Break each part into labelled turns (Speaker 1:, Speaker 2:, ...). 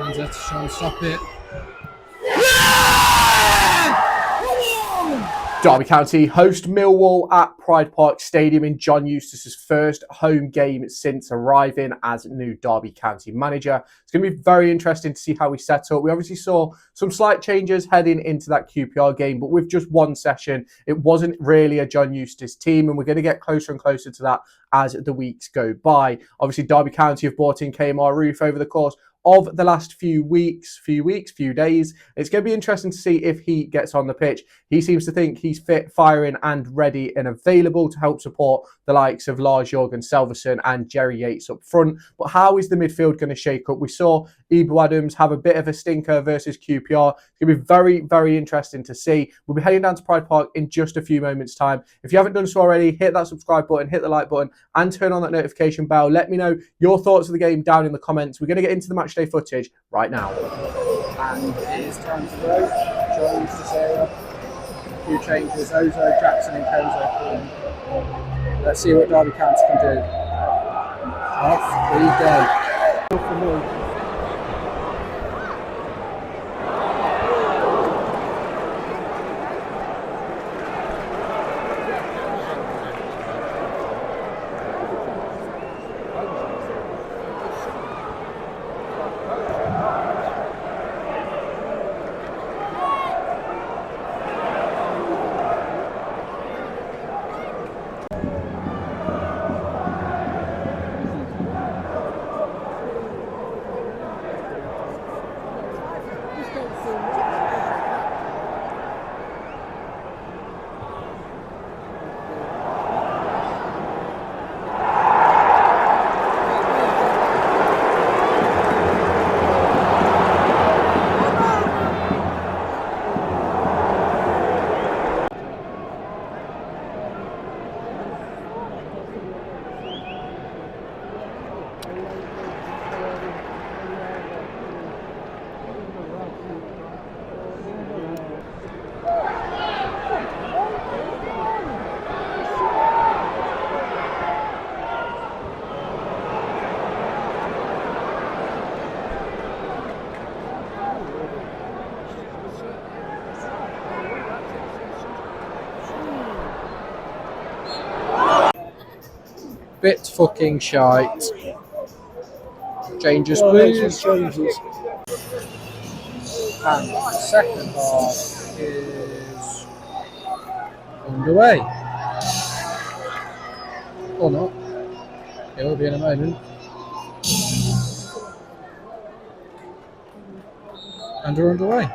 Speaker 1: And Zetterstrom, stop it.
Speaker 2: Derby County host Millwall at Pride Park Stadium in John Eustace's first home game since arriving as new Derby County manager. It's going to be very interesting to see how we set up. We obviously saw some slight changes heading into that QPR game, but with just one session, it wasn't really a John Eustace team, and we're going to get closer and closer to that as the weeks go by. Obviously, Derby County have brought in Kmar Roof over the course of the last few days. It's going to be interesting to see if he gets on the pitch. He seems to think he's fit, firing and ready and available to help support the likes of Lars Jørgen Selverson and Jerry Yates up front. But how is the midfield going to shake up? We saw Ibu Adams have a bit of a stinker versus QPR. It's going to be very, very interesting to see. We'll be heading down to Pride Park in just a few moments' time. If you haven't done so already, hit that subscribe button, hit the like button and turn on that notification bell. Let me know your thoughts of the game down in the comments. We're going to get into the matchday footage right now.
Speaker 1: And it is time to go. John Eustace area. A few changes. Ozo, Jackson and Kozo. Let's see what Derby County can do. Off we go. Bit fucking shite. Changes, please. Changes. And the second half is underway. Or not. It will be in a moment. And we're underway.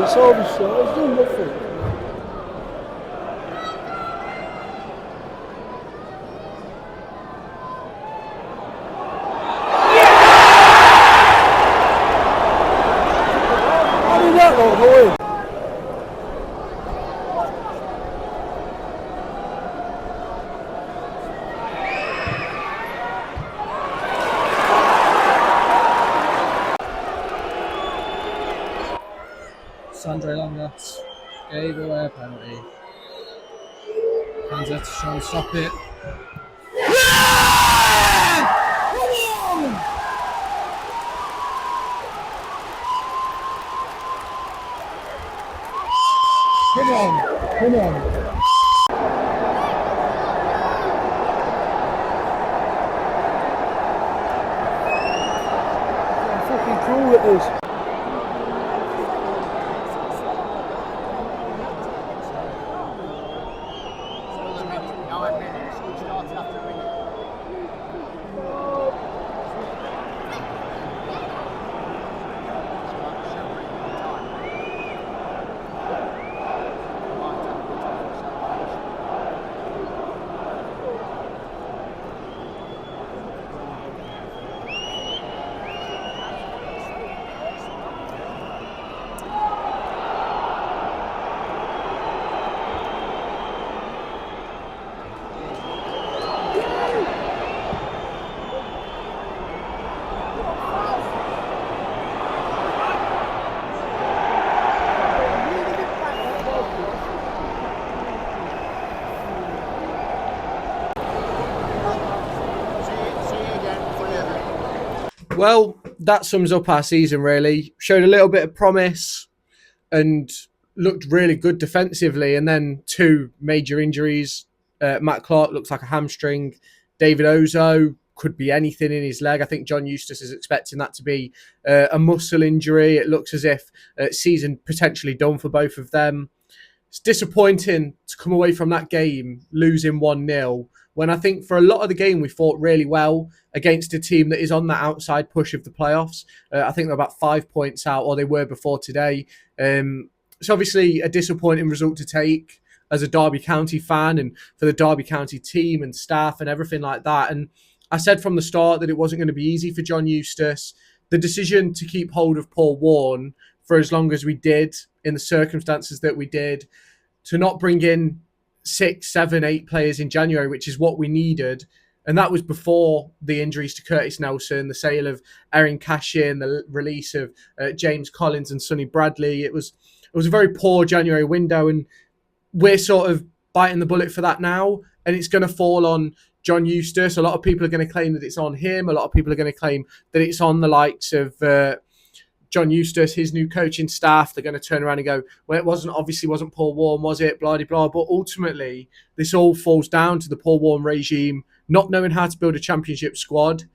Speaker 3: Saw the shot, I was doing nothing. How did that not go in?
Speaker 1: Sandre Longas gave away a penalty. Widel Zetterstrom, stop it. Come on, come on.
Speaker 3: Fucking cool it is.
Speaker 2: Well, that sums up our season, really. Showed a little bit of promise and looked really good defensively. And then 2 major injuries. Matt Clark looks like a hamstring. David Ozo could be anything in his leg. I think John Eustace is expecting that to be a muscle injury. It looks as if season potentially done for both of them. It's disappointing to come away from that game losing 1-0 when I think for a lot of the game we fought really well against a team that is on that outside push of the playoffs. I think they're about 5 points out, or they were before today. It's obviously a disappointing result to take as a Derby County fan and for the Derby County team and staff and everything like that. And I said from the start that it wasn't going to be easy for John Eustace. The decision to keep hold of Paul Warne for as long as we did, in the circumstances that we did, to not bring in 6, 7, 8 players in January, which is what we needed. And that was before the injuries to Curtis Nelson, the sale of Erin Cashin, the release of James Collins and Sonny Bradley. It was a very poor January window, and we're sort of biting the bullet for that now. And it's going to fall on John Eustace. A lot of people are going to claim that it's on him. A lot of people are going to claim that it's on the likes of John Eustace, his new coaching staff. They're going to turn around and go, well, it wasn't Paul Warne, was it? Blah, blah, blah. But ultimately, this all falls down to the Paul Warne regime not knowing how to build a championship squad,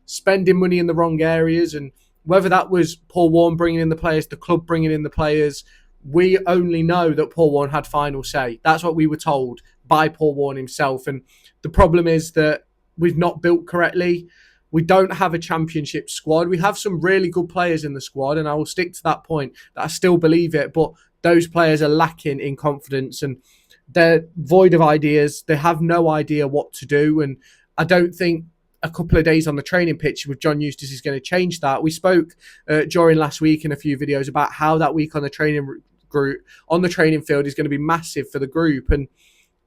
Speaker 2: spending money in the wrong areas. And whether that was Paul Warne bringing in the players, the club bringing in the players, we only know that Paul Warne had final say. That's what we were told by Paul Warne himself. And the problem is that we've not built correctly. We don't have a championship squad. We have some really good players in the squad, and I will stick to that point, that I still believe it, but those players are lacking in confidence and they're void of ideas. They have no idea what to do, and I don't think a couple of days on the training pitch with John Eustace is going to change that. We spoke during last week in a few videos about how that week on the training group, on the training field, is going to be massive for the group, and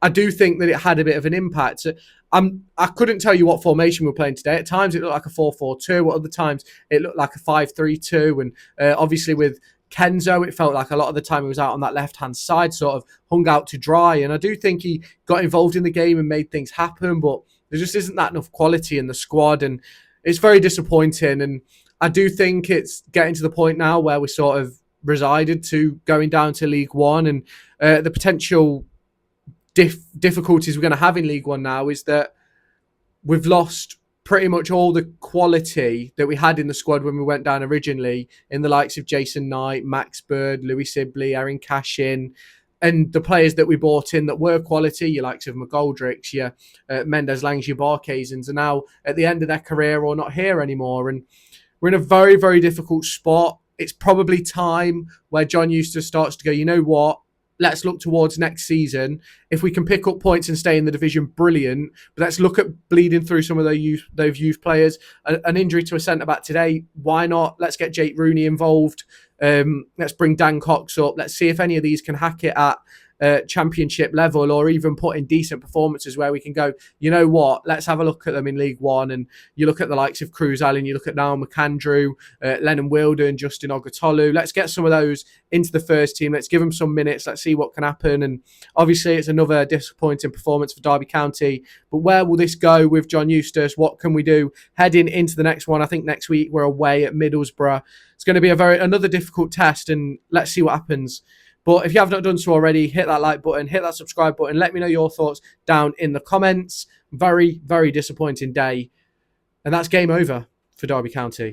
Speaker 2: I do think that it had a bit of an impact. I couldn't tell you what formation we were playing today. At times it looked like a 4-4-2. At other times it looked like a 5-3-2. And obviously with Kenzo, it felt like a lot of the time he was out on that left-hand side, sort of hung out to dry. And I do think he got involved in the game and made things happen, but there just isn't that enough quality in the squad. And it's very disappointing. And I do think it's getting to the point now where we're sort of resided to going down to League One, and the potential difficulties we're going to have in League One now is that we've lost pretty much all the quality that we had in the squad when we went down originally, in the likes of Jason Knight, Max Bird, Louis Sibley, Erin Cashin, and the players that we bought in that were quality, your likes of McGoldricks, your Mendes Langs, your Barkazens, are now at the end of their career or not here anymore. And we're in a very, very difficult spot. It's probably time where John Eustace starts to go, you know what? Let's look towards next season. If we can pick up points and stay in the division, brilliant. But let's look at bleeding through some of those youth players. An injury to a centre-back today, why not? Let's get Jake Rooney involved. Let's bring Dan Cox up. Let's see if any of these can hack it at Championship level, or even put in decent performances where we can go, you know what, let's have a look at them in League One. And you look at the likes of Cruz Allen, you look at Niall McAndrew, Lennon Wilden, Justin Ogutolu. Let's get some of those into the first team. Let's give them some minutes. Let's see what can happen. And obviously, it's another disappointing performance for Derby County. But where will this go with John Eustace? What can we do heading into the next one? I think next week we're away at Middlesbrough. It's going to be another difficult test, and let's see what happens. But if you have not done so already, hit that like button, hit that subscribe button. Let me know your thoughts down in the comments. Very, very disappointing day. And that's game over for Derby County.